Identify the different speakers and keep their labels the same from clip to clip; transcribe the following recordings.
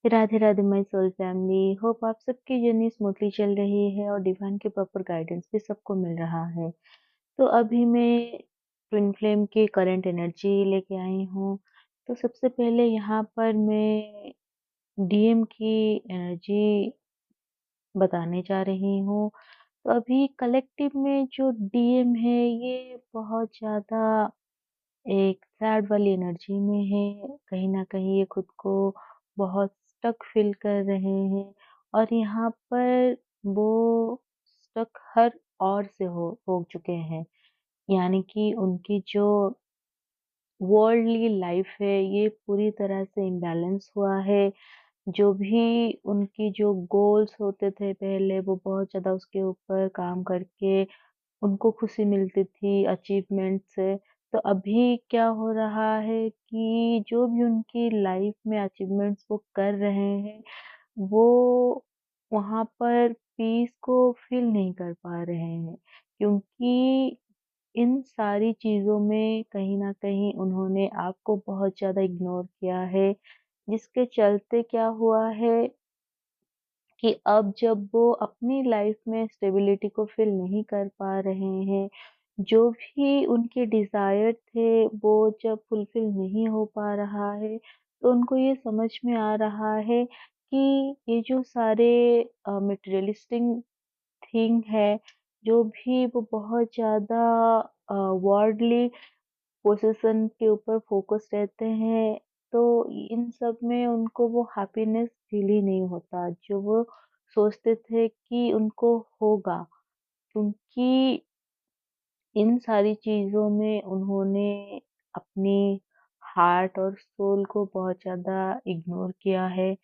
Speaker 1: Radhe Radhe my soul family. Hope आप सबकी journey smoothly चल रही है और डिवाइन के प्रॉपर गाइडेंस भी सबको मिल रहा है। तो अभी मैं ट्विन फ्लेम की करंट एनर्जी लेके आई हूँ। तो सबसे पहले यहाँ पर मैं डीएम की एनर्जी बताने जा रही हूँ। तो अभी कलेक्टिव में जो डीएम है ये बहुत ज़्यादा एक सैड वाली एनर्जी में है। कहीं न कहीं ये खुद को बहुत स्टक फ़ील कर रहे हैं और यहाँ पर वो स्टक हर ओर से हो चुके हैं। यानी कि उनकी जो वर्ल्डली लाइफ़ है ये पूरी तरह से इम्बैलेंस हुआ है। जो भी उनकी जो गोल्स होते थे पहले वो बहुत ज़्यादा उसके ऊपर काम करके उनको खुशी मिलती थी अचीवमेंट से। तो अभी क्या हो रहा है कि जो भी उनकी लाइफ में अचीवमेंट्स वो कर रहे हैं, वो वहाँ पर पीस को फ़ील नहीं कर पा रहे हैं। क्योंकि इन सारी चीज़ों में कहीं न कहीं उन्होंने आपको बहुत ज़्यादा इग्नोर किया है, जिसके चलते क्या हुआ है कि अब जब वो अपनी लाइफ में स्टेबिलिटी को फ़ील नहीं कर पा रहे हैं, जो भी उनके डिज़ायर थे वो जब फुलफ़िल नहीं हो पा रहा है, तो उनको ये समझ में आ रहा है कि ये जो सारे मटेरियलिस्टिक थिंग है, जो भी वो बहुत ज़्यादा वर्ल्डली पोज़ीशन के ऊपर फ़ोकस रहते हैं, तो इन सब में उनको वो हैप्पीनेस फ़ील ही नहीं होता, जो वो सोचते थे कि उनको होगा। क्योंकि इन सारी चीज़ों में उन्होंने अपनी हार्ट और सोल को बहुत ज़्यादा इग्नोर किया है।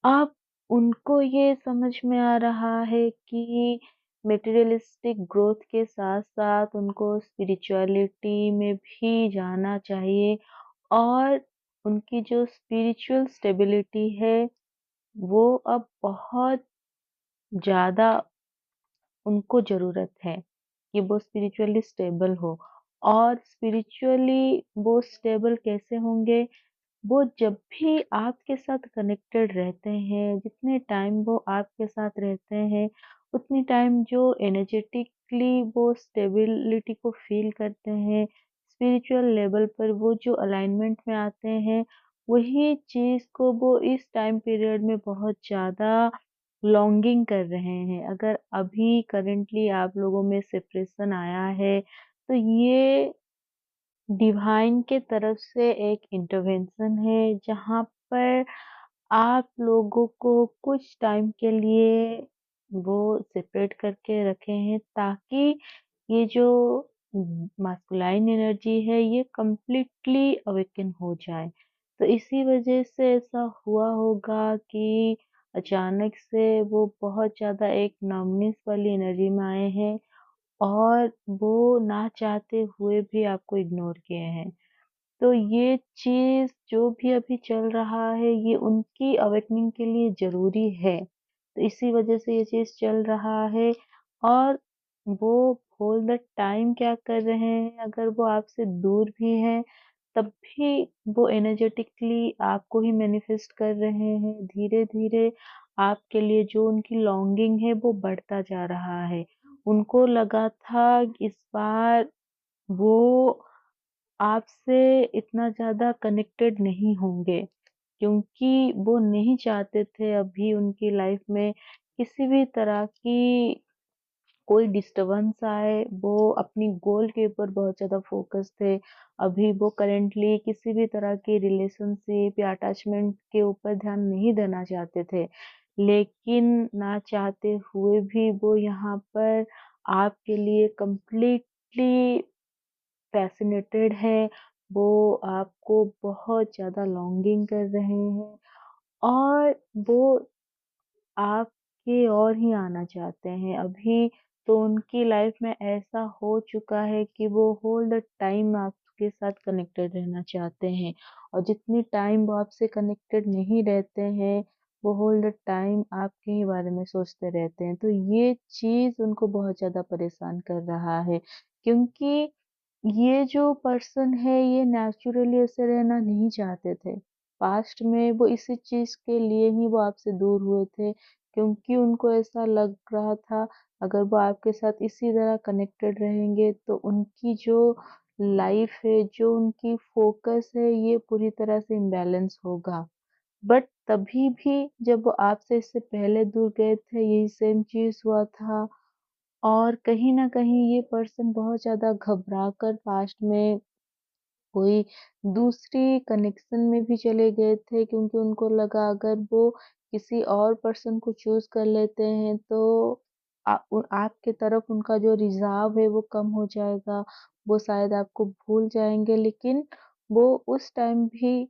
Speaker 1: अब उनको ये समझ में आ रहा है कि मटेरियलिस्टिक ग्रोथ के साथ-साथ उनको स्पिरिचुअलिटी में भी जाना चाहिए और उनकी जो स्पिरिचुअल स्टेबिलिटी है, वो अब बहुत ज़्यादा उनको ज़रूरत है कि वो स्पिरिचुअली स्टेबल हो और स्पिरिचुअली वो स्टेबल कैसे होंगे? वो जब भी आपके साथ कनेक्टेड रहते हैं, जितने टाइम वो आपके साथ रहते हैं, उतनी टाइम जो एनर्जेटिकली वो स्टेबिलिटी को फ़ील करते हैं, स्पिरिचुअल लेवल पर वो जो अलाइनमेंट में आते हैं, वही चीज़ को वो इस टाइम पीरियड में बहुत ज़्यादा लॉन्गिंग कर रहे हैं। अगर अभी करंटली आप लोगों में सेपरेशन आया है, तो ये डिवाइन के तरफ से एक इंटरवेंशन है जहाँ पर आप लोगों को कुछ टाइम के लिए वो सेपरेट करके रखे हैं ताकि ये जो मास्कुलाइन एनर्जी है ये कंप्लीटली अवेकन हो जाए। तो इसी वजह से ऐसा हुआ होगा कि अचानक से वो बहुत ज़्यादा एक नमनेस वाली एनर्जी में आए हैं और वो ना चाहते हुए भी आपको इग्नोर किए हैं। तो ये चीज़ जो भी अभी चल रहा है ये उनकी अवेकनिंग के लिए ज़रूरी है। तो इसी वज़ह से ये चीज़ चल रहा है और वो होल द टाइम क्या कर रहे हैं अगर वो आपसे दूर भी हैं तब भी वो एनर्जेटिकली आपको ही मैनिफेस्ट कर रहे हैं। धीरे-धीरे आपके लिए जो उनकी लॉन्गिंग है वो बढ़ता जा रहा है। उनको लगा था इस बार वो आपसे इतना ज़्यादा कनेक्टेड नहीं होंगे, क्योंकि वो नहीं चाहते थे अभी उनकी लाइफ में किसी भी तरह की कोई डिस्टर्बेंस आए, वो अपनी गोल के ऊपर बहुत ज़्यादा फ़ोकस थे। अभी वो करंटली किसी भी तरह की रिलेशनशिप या अटैचमेंट के ऊपर ध्यान नहीं देना चाहते थे। लेकिन ना चाहते हुए भी वो यहाँ पर आपके लिए कंप्लीटली फ़ैसिनेटेड हैं, वो आपको बहुत ज़्यादा लॉन्गिंग कर रहे हैं और वो आपकी ओर ही आना चाहते हैं। अभी तो उनकी लाइफ़ में ऐसा हो चुका है कि वो होल द टाइम आपके साथ कनेक्टेड रहना चाहते हैं और जितनी टाइम वो आपसे कनेक्टेड नहीं रहते हैं, वो होल द टाइम आपके ही बारे में सोचते रहते हैं। तो ये चीज़ उनको बहुत ज़्यादा परेशान कर रहा है क्योंकि ये जो पर्सन है ये नेचुरली ऐसे रहना नहीं चाहते थे। पास्ट में वो इसी चीज़ के लिए ही वो आपसे दूर हुए थे, क्योंकि उनको ऐसा लग रहा था अगर वो आपके साथ इसी तरह कनेक्टेड रहेंगे तो उनकी जो लाइफ है, जो उनकी फ़ोकस है, ये पूरी तरह से इम्बैलेंस होगा। बट तभी भी जब वो आपसे इससे पहले दूर गए थे, यही सेम चीज़ हुआ था और कहीं न कहीं ये पर्सन बहुत ज़्यादा घबरा कर पास्ट में कोई दूसरी कनेक्शन में भी चले गए थे, क्योंकि उनको लगा अगर वो किसी और पर्सन को चूज़ कर लेते हैं तो आपके तरफ उनका जो रिज़ाव है वो कम हो जाएगा, वो शायद आपको भूल जाएँगे, लेकिन वो उस टाइम भी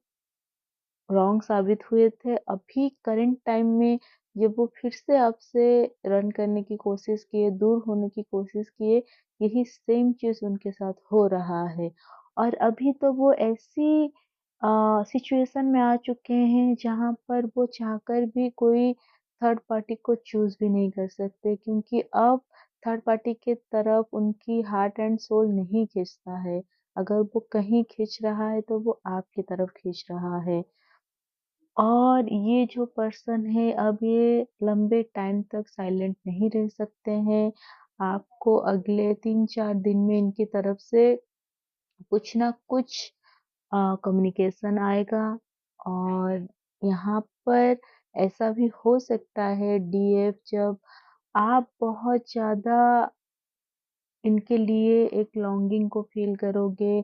Speaker 1: रॉन्ग साबित हुए थे। अभी करंट टाइम में जब वो फिर से आपसे रन करने की कोशिश किए, दूर होने की कोशिश किए, यही सेम चीज़ उनके साथ हो रहा है। और अभी तो वो ऐसी सिचुएशन में आ चुके हैं जहाँ पर वो चाहकर भी कोई थर्ड पार्टी को चूज़ भी नहीं कर सकते, क्योंकि अब थर्ड पार्टी की तरफ उनकी हार्ट एंड सोल नहीं खींचता है। अगर वो कहीं खींच रहा है तो वो आपकी तरफ खींच रहा है। और ये जो पर्सन है अब ये लंबे टाइम तक साइलेंट नहीं रह सकते हैं। आपको अगले 3-4 दिन में इनकी तरफ से कुछ ना कुछ कम्युनिकेशन आएगा और यहाँ पर ऐसा भी हो सकता है डीएफ जब आप बहुत ज़्यादा इनके लिए एक लॉन्गिंग को फ़ील करोगे।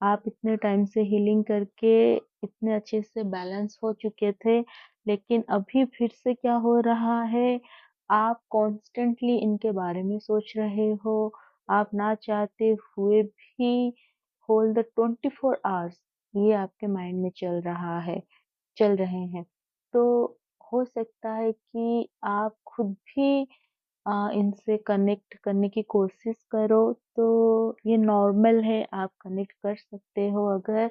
Speaker 1: आप इतने टाइम से हीलिंग करके इतने अच्छे से बैलेंस हो चुके थे, लेकिन अभी फिर से क्या हो रहा है, आप कॉन्स्टेंटली इनके बारे में सोच रहे हो। आप ना चाहते हुए भी होल द 24 आवर्स ये आपके माइंड में चल रहे हैं। तो हो सकता है कि आप खुद भी इनसे कनेक्ट करने की कोशिश करो, तो ये नॉर्मल है, आप कनेक्ट कर सकते हो। अगर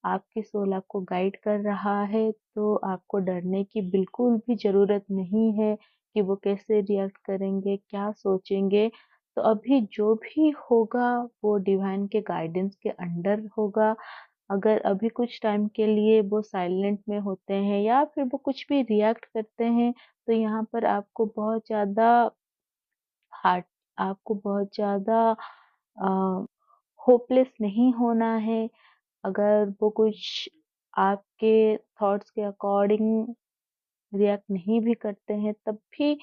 Speaker 1: आपकी सोल आपको गाइड कर रहा है, तो आपको डरने की बिल्कुल भी ज़रूरत नहीं है कि वो कैसे रिएक्ट करेंगे, क्या सोचेंगे। तो अभी जो भी होगा, वो डिवाइन के गाइडेंस के अंडर होगा। अगर अभी कुछ टाइम के लिए वो साइलेंट में होते हैं या फिर वो कुछ भी रिएक्ट करते हैं, तो यहाँ पर आपको बहुत ज़्यादा हार्ट आपको बहुत ज़्यादा अ, होपलेस नहीं होना है। अगर वो कुछ आपके थॉट्स के अकॉर्डिंग रिएक्ट नहीं भी करते हैं, तब भी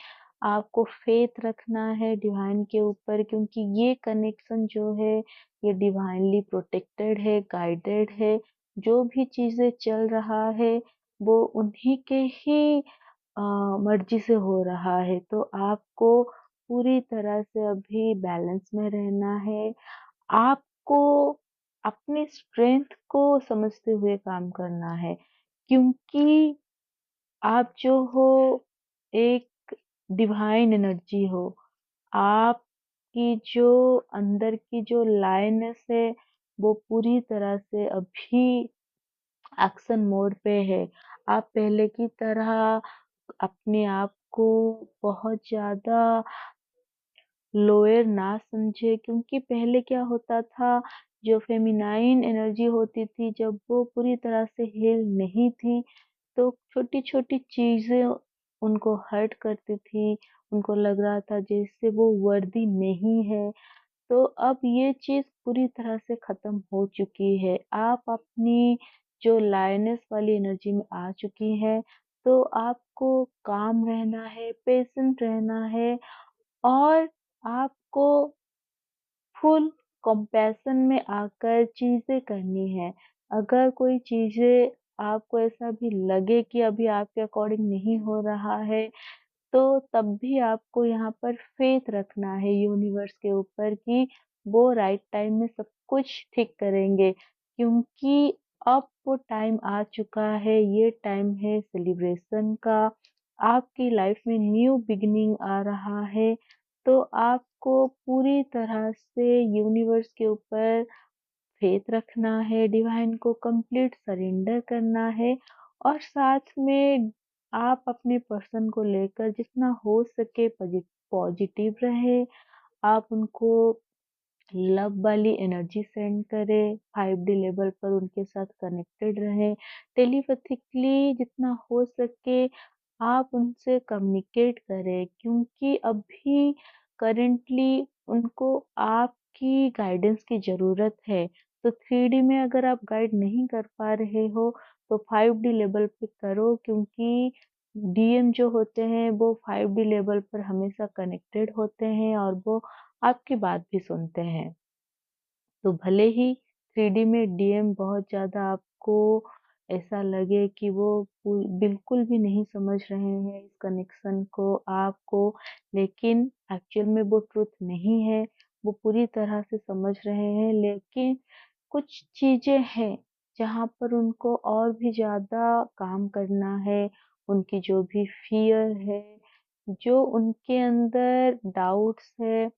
Speaker 1: आपको फेथ रखना है डिवाइन के ऊपर, क्योंकि ये कनेक्शन जो है, ये डिवाइनली प्रोटेक्टेड है, गाइडेड है। जो भी चीज़ें चल रहा है, वो उन्हीं के ही अ, मर्ज़ी से हो रहा है। तो आपको पूरी तरह से अभी बैलेंस में रहना है। आपको अपनी स्ट्रेंथ को समझते हुए काम करना है, क्योंकि आप जो हो एक डिवाइन एनर्जी हो। आपकी जो अंदर की जो लायनेस है, वो पूरी तरह से अभी एक्शन मोड पे है। आप पहले की तरह अपने आप को बहुत ज़्यादा लोअर ना समझे, क्योंकि पहले क्या होता था, जो फेमिनाइन एनर्जी होती थी जब वो पूरी तरह से हील नहीं थी, तो छोटी-छोटी चीज़ें उनको हर्ट करती थी, उनको लग रहा था जैसे वो वर्दी नहीं है। तो अब ये चीज़ पूरी तरह से खत्म हो चुकी है। आप अपनी जो लायनेस वाली एनर्जी में आ चुकी हैं, तो आपको काम रहना है, पेशेंट रहना है और आपको फुल कंपैशन में आकर चीज़ें करनी है। अगर कोई चीज़ें आपको ऐसा भी लगे कि अभी आपके अकॉर्डिंग नहीं हो रहा है, तो तब भी आपको यहाँ पर फ़ेथ रखना है यूनिवर्स के ऊपर कि वो राइट टाइम में सब कुछ ठीक करेंगे। क्योंकि अब वो टाइम आ चुका है, ये टाइम है सेलिब्रेशन का। आपकी लाइफ में न्यू बिगिनिंग आ रहा है, तो आपको पूरी तरह से यूनिवर्स के ऊपर फेथ रखना है, डिवाइन को कंप्लीट सरेंडर करना है और साथ में आप अपने पर्सन को लेकर जितना हो सके पॉजिटिव रहे। आप उनको लव वाली एनर्जी सेंड करें, 5D लेवल पर उनके साथ कनेक्टेड रहें। टेलीपैथिकली जितना हो सके आप उनसे कम्युनिकेट करें, क्योंकि अभी करंटली उनको आपकी गाइडेंस की ज़रूरत है। तो 3D में अगर आप गाइड नहीं कर पा रहे हो, तो 5D लेवल पे करो, क्योंकि डीएम जो होते हैं वो 5D लेवल पर हमेशा कनेक्टेड होते हैं और वो आपकी बात भी सुनते हैं। तो भले ही 3D में डीएम बहुत ज़्यादा आपको ऐसा लगे कि वो बिल्कुल भी नहीं समझ रहे हैं इस कनेक्शन को, आपको, लेकिन एक्चुअल में वो ट्रुथ नहीं है। वो पूरी तरह से समझ रहे हैं, लेकिन कुछ चीज़ें हैं जहाँ पर उनको और भी ज़्यादा काम करना है। उनकी जो भी फ़ियर है, जो उनके अंदर डाउट्स है,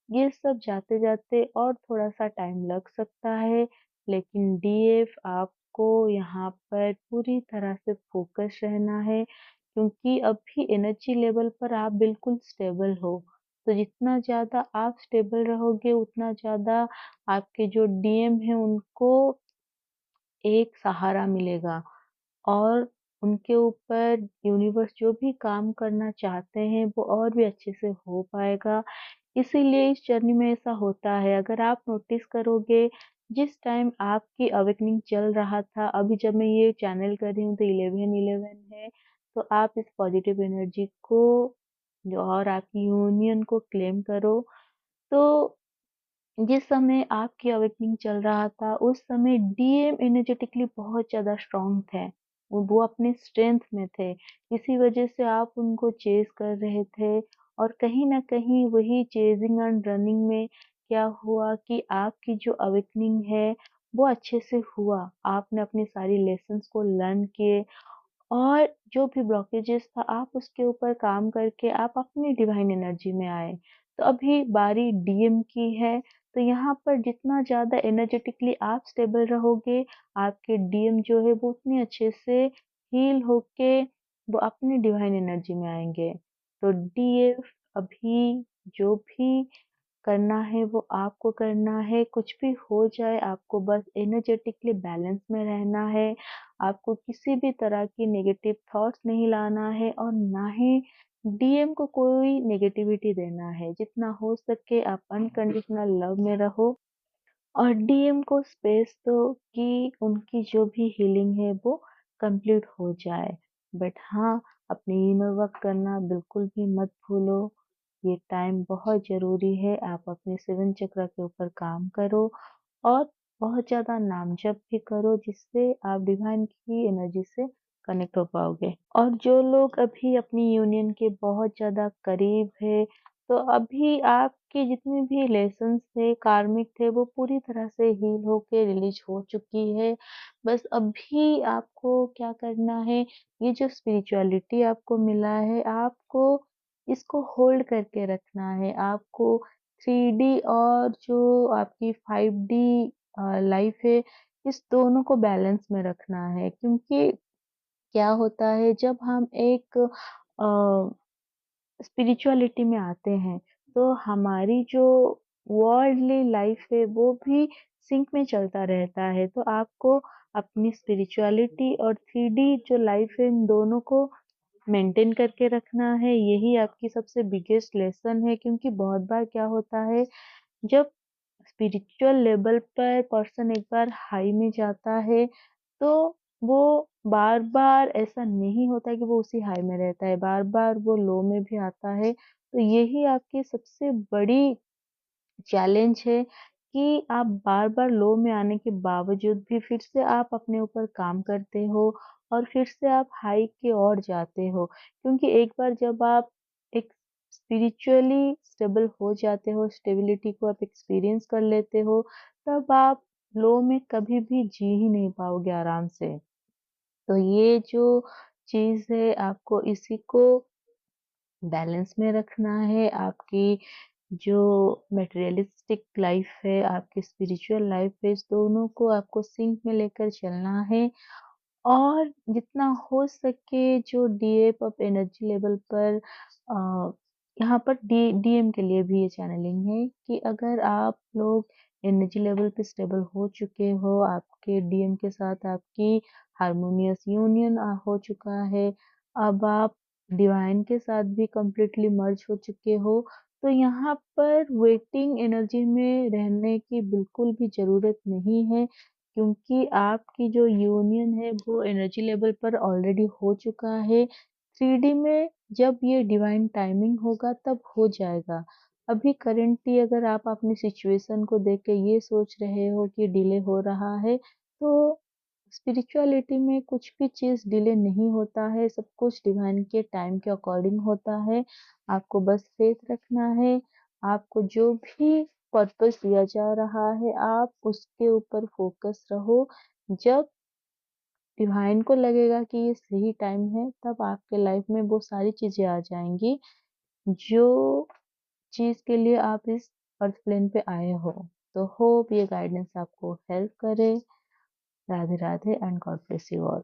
Speaker 1: ये सब जाते-जाते और थोड़ा-सा टाइम लग सकता है, लेकिन डीएफ आपको यहाँ पर पूरी तरह से फ़ोकस रहना है, क्योंकि अभी एनर्जी लेवल पर आप बिल्कुल स्टेबल हो। तो जितना ज़्यादा आप स्टेबल रहोगे, उतना ज़्यादा आपके जो डीएम हैं उनको एक सहारा मिलेगा और उनके ऊपर यूनिवर्स जो भी काम करना चाहते हैं, वो और भी अच्छे से हो पाएगा। इसीलिए इस जर्नी में ऐसा होता है। अगर आप नोटिस करोगे, जिस टाइम आपकी अवेकनिंग चल रहा था, अभी जब मैं ये चैनल कर रही हूँ तो 11-11 है, तो आप इस पॉजिटिव एनर्जी को जो और आपकी यूनियन को क्लेम करो। तो जिस समय आपकी अवेकनिंग चल रहा था, उस समय डीएम एनर्जेटिकली बहुत ज़्यादा स्ट्रॉन्ग थे। वो अपने स्ट्रेंथ में थे। इसी वजह से आप उनको चेज़ कर रहे थे और कहीं न कहीं वही चेज़िंग एंड रनिंग में क्या हुआ कि आपकी जो अवेकनिंग है, वो अच्छे से हुआ। आपने अपनी सारी लेसन्स को लर्न किए और जो भी ब्लॉकेजेस था, आप उसके ऊपर काम करके आप अपनी डिवाइन एनर्जी में आए। तो अभी बारी डीएम की है, तो यहाँ पर जितना ज़्यादा एनर्जेटिकली आप स्टेबल रहोगे, आपके डीएम जो है वो उतने अच्छे से हील होके वो अपनी डिवाइन एनर्जी में आएँगे। तो डीएफ अभी जो भी करना है वो आपको करना है, कुछ भी हो जाए आपको बस एनर्जेटिकली बैलेंस में रहना है। आपको किसी भी तरह की नेगेटिव थॉट्स नहीं लाना है और ना ही डीएम को कोई नेगेटिविटी देना है। जितना हो सके आप अनकंडीशनल लव में रहो और डीएम को स्पेस दो कि उनकी जो भी हीलिंग है वो कंप्लीट हो जाए। बट हाँ, अपनी इनर वर्क करना बिल्कुल भी मत भूलो। ये टाइम बहुत ज़रूरी है। आप अपने 7 चक्र के ऊपर काम करो और बहुत ज़्यादा नाम जप भी करो, जिससे आप डिवाइन की एनर्जी से कनेक्ट हो पाओगे। और जो लोग अभी अपनी यूनियन के बहुत ज़्यादा करीब है, तो अभी आपके जितने भी लेसन्स थे, कार्मिक थे, वो पूरी तरह से हील होके रिलीज़ हो चुकी है। बस अभी आपको क्या करना है, ये जो स्पिरिचुअलिटी आपको मिला है, आपको इसको होल्ड करके रखना है। आपको 3D और जो आपकी 5D लाइफ़ है, इस दोनों को बैलेंस में रखना है, क्योंकि क्या होता है जब हम एक स्पिरिचुअलिटी में आते हैं, तो हमारी जो वर्ल्डली लाइफ है वो भी सिंक में चलता रहता है। तो आपको अपनी स्पिरिचुअलिटी और 3D जो लाइफ है, इन दोनों को मेंटेन करके रखना है। यही आपकी सबसे बिगेस्ट लेसन है, क्योंकि बहुत बार क्या होता है, जब स्पिरिचुअल लेवल पर पर्सन एक बार हाई में जाता है, तो वो बार-बार ऐसा नहीं होता है कि वो उसी हाई में रहता है, बार-बार वो लो में भी आता है। तो यही आपकी सबसे बड़ी चैलेंज है कि आप बार-बार लो में आने के बावजूद भी फिर से आप अपने ऊपर काम करते हो और फिर से आप हाई की ओर जाते हो। क्योंकि एक बार जब आप एक स्पिरिचुअली स्टेबल हो जाते हो, स्टेबिलिटी को आप एक्सपीरियंस कर लेते हो, तब आप लो में कभी भी जी ही नहीं पाओगे आराम से। तो ये जो चीज़ है, आपको इसी को बैलेंस में रखना है। आपकी जो मटेरियलिस्टिक लाइफ है, आपकी स्पिरिचुअल लाइफ है, इस दोनों को आपको सिंक में लेकर चलना है और जितना हो सके जो डीएप आप एनर्जी लेवल पर यहाँ पर डीएम के लिए भी ये चैनलिंग है कि अगर आप लोग एनर्जी लेवल पे स्टेबल हो चुके हो, आपके डीएम के साथ आपकी हार्मोनियस यूनियन हो चुका है, अब आप डिवाइन के साथ भी कंप्लीटली मर्ज हो चुके हो, तो यहाँ पर वेटिंग एनर्जी में रहने की बिल्कुल भी ज़रूरत नहीं है, क्योंकि आपकी जो यूनियन है वो एनर्जी लेवल पर ऑलरेडी हो चुका है। 3D में जब ये डिवाइन टाइमिंग होगा तब हो जाएगा। अभी करंटली अगर आप अपनी सिचुएशन को देख के ये सोच रहे हो कि डिले हो रहा है, तो स्पिरिचुअलिटी में कुछ भी चीज़ डिले नहीं होता है, सब कुछ डिवाइन के टाइम के अकॉर्डिंग होता है। आपको बस फेथ रखना है, आपको जो भी पर्पस दिया जा रहा है, आप उसके ऊपर फोकस रहो। जब डिवाइन को लगेगा कि ये सही टाइम है, तब आपके लाइफ में वो सारी चीज़ें आ जाएँगी, जो चीज़ के लिए आप इस अर्थ प्लेन पे आए हो। तो होप ये गाइडेंस आपको हेल्प करे। Radhe Radhe and God bless you all.